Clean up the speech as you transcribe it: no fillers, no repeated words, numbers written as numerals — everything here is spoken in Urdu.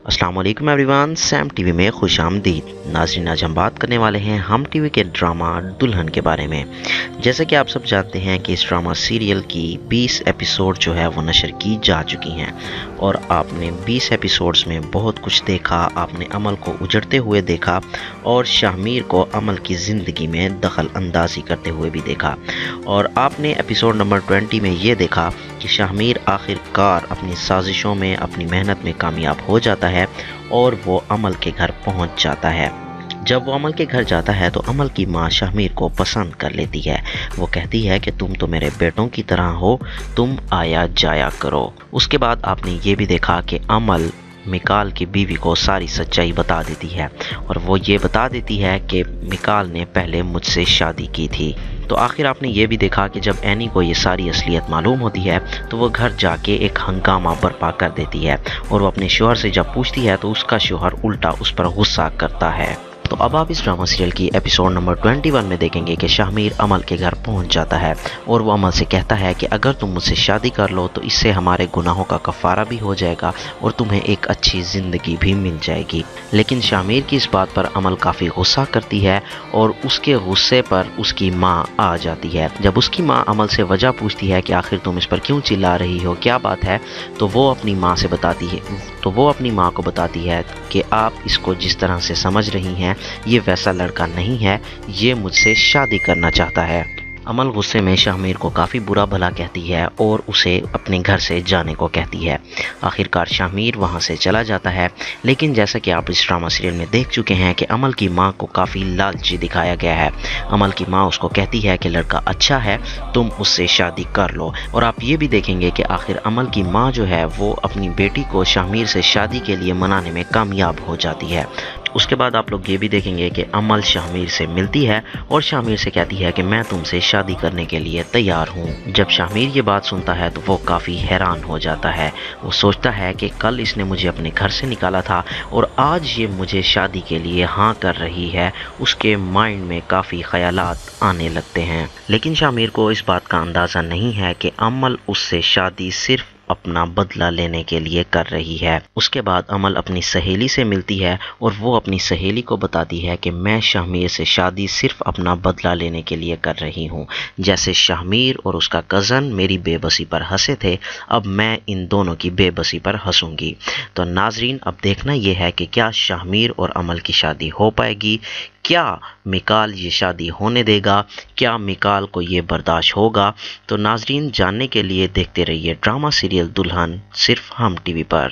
السلام علیکم ایوریوان، سیم ٹی وی میں خوش آمدید ناظرین۔ آج ہم بات کرنے والے ہیں ہم ٹی وی کے ڈرامہ دلہن کے بارے میں۔ جیسا کہ آپ سب جانتے ہیں کہ اس ڈرامہ سیریل کی 20 ایپیسوڈ جو ہے وہ نشر کی جا چکی ہیں، اور آپ نے 20 ایپیسوڈز میں بہت کچھ دیکھا۔ آپ نے عمل کو اجڑتے ہوئے دیکھا اور شاہمیر کو عمل کی زندگی میں دخل اندازی کرتے ہوئے بھی دیکھا، اور آپ نے ایپیسوڈ نمبر 20 میں یہ دیکھا کہ شاہمیر آخر کار اپنی سازشوں میں، اپنی محنت میں کامیاب ہو جاتا ہے اور وہ عمل کے گھر پہنچ جاتا ہے۔ جب وہ عمل کے گھر جاتا ہے تو عمل کی ماں شاہمیر کو پسند کر لیتی ہے۔ وہ کہتی ہے کہ تم تو میرے بیٹوں کی طرح ہو، تم آیا جایا کرو۔ اس کے بعد آپ نے یہ بھی دیکھا کہ عمل میکال کی بیوی کو ساری سچائی بتا دیتی ہے، اور وہ یہ بتا دیتی ہے کہ میکال نے پہلے مجھ سے شادی کی تھی۔ تو آخر آپ نے یہ بھی دیکھا کہ جب اینی کو یہ ساری اصلیت معلوم ہوتی ہے تو وہ گھر جا کے ایک ہنگامہ برپا کر دیتی ہے، اور وہ اپنے شوہر سے جب پوچھتی ہے تو اس کا شوہر الٹا اس پر غصہ کرتا ہے۔ تو اب آپ اس ڈرامہ سیریل کی ایپیسوڈ نمبر 21 میں دیکھیں گے کہ شاہمیر عمل کے گھر پہنچ جاتا ہے، اور وہ عمل سے کہتا ہے کہ اگر تم مجھ سے شادی کر لو تو اس سے ہمارے گناہوں کا کفارہ بھی ہو جائے گا اور تمہیں ایک اچھی زندگی بھی مل جائے گی۔ لیکن شاہمیر کی اس بات پر عمل کافی غصہ کرتی ہے، اور اس کے غصے پر اس کی ماں آ جاتی ہے۔ جب اس کی ماں عمل سے وجہ پوچھتی ہے کہ آخر تم اس پر کیوں چلا رہی ہو، کیا بات ہے، تو وہ اپنی ماں کو بتاتی ہے کہ آپ اس کو جس طرح سے سمجھ رہی ہیں یہ ویسا لڑکا نہیں ہے، یہ مجھ سے شادی کرنا چاہتا ہے۔ عمل غصے میں شاہمیر کو کافی برا بھلا کہتی ہے اور اسے اپنے گھر سے جانے کو کہتی ہے۔ آخرکار شاہمیر وہاں سے چلا جاتا ہے، لیکن جیسا کہ آپ اس ڈرامہ سیریل میں دیکھ چکے ہیں کہ عمل کی ماں کو کافی لالچی دکھایا گیا ہے۔ عمل کی ماں اس کو کہتی ہے کہ لڑکا اچھا ہے، تم اس سے شادی کر لو، اور آپ یہ بھی دیکھیں گے کہ آخر عمل کی ماں جو ہے وہ اپنی بیٹی کو شاہمیر سے شادی کے لیے منانے میں کامیاب ہو جاتی ہے۔ اس کے بعد آپ لوگ یہ بھی دیکھیں گے کہ عمل شاہمیر سے ملتی ہے اور شاہمیر سے کہتی ہے کہ میں تم سے شادی کرنے کے لیے تیار ہوں۔ جب شاہمیر یہ بات سنتا ہے تو وہ کافی حیران ہو جاتا ہے۔ وہ سوچتا ہے کہ کل اس نے مجھے اپنے گھر سے نکالا تھا اور آج یہ مجھے شادی کے لیے ہاں کر رہی ہے۔ اس کے مائنڈ میں کافی خیالات آنے لگتے ہیں، لیکن شاہمیر کو اس بات کا اندازہ نہیں ہے کہ عمل اس سے شادی صرف اپنا بدلہ لینے کے لیے کر رہی ہے۔ اس کے بعد عمل اپنی سہیلی سے ملتی ہے اور وہ اپنی سہیلی کو بتاتی ہے کہ میں شاہمیر سے شادی صرف اپنا بدلہ لینے کے لیے کر رہی ہوں۔ جیسے شاہمیر اور اس کا کزن میری بے بسی پر ہنسے تھے، اب میں ان دونوں کی بے بسی پر ہنسوں گی۔ تو ناظرین، اب دیکھنا یہ ہے کہ کیا شاہمیر اور عمل کی شادی ہو پائے گی؟ کیا میکال یہ شادی ہونے دے گا؟ کیا میکال کو یہ برداشت ہوگا؟ تو ناظرین، جاننے کے لیے دیکھتے رہیے ڈرامہ سیریل دلہن صرف ہم ٹی وی پر۔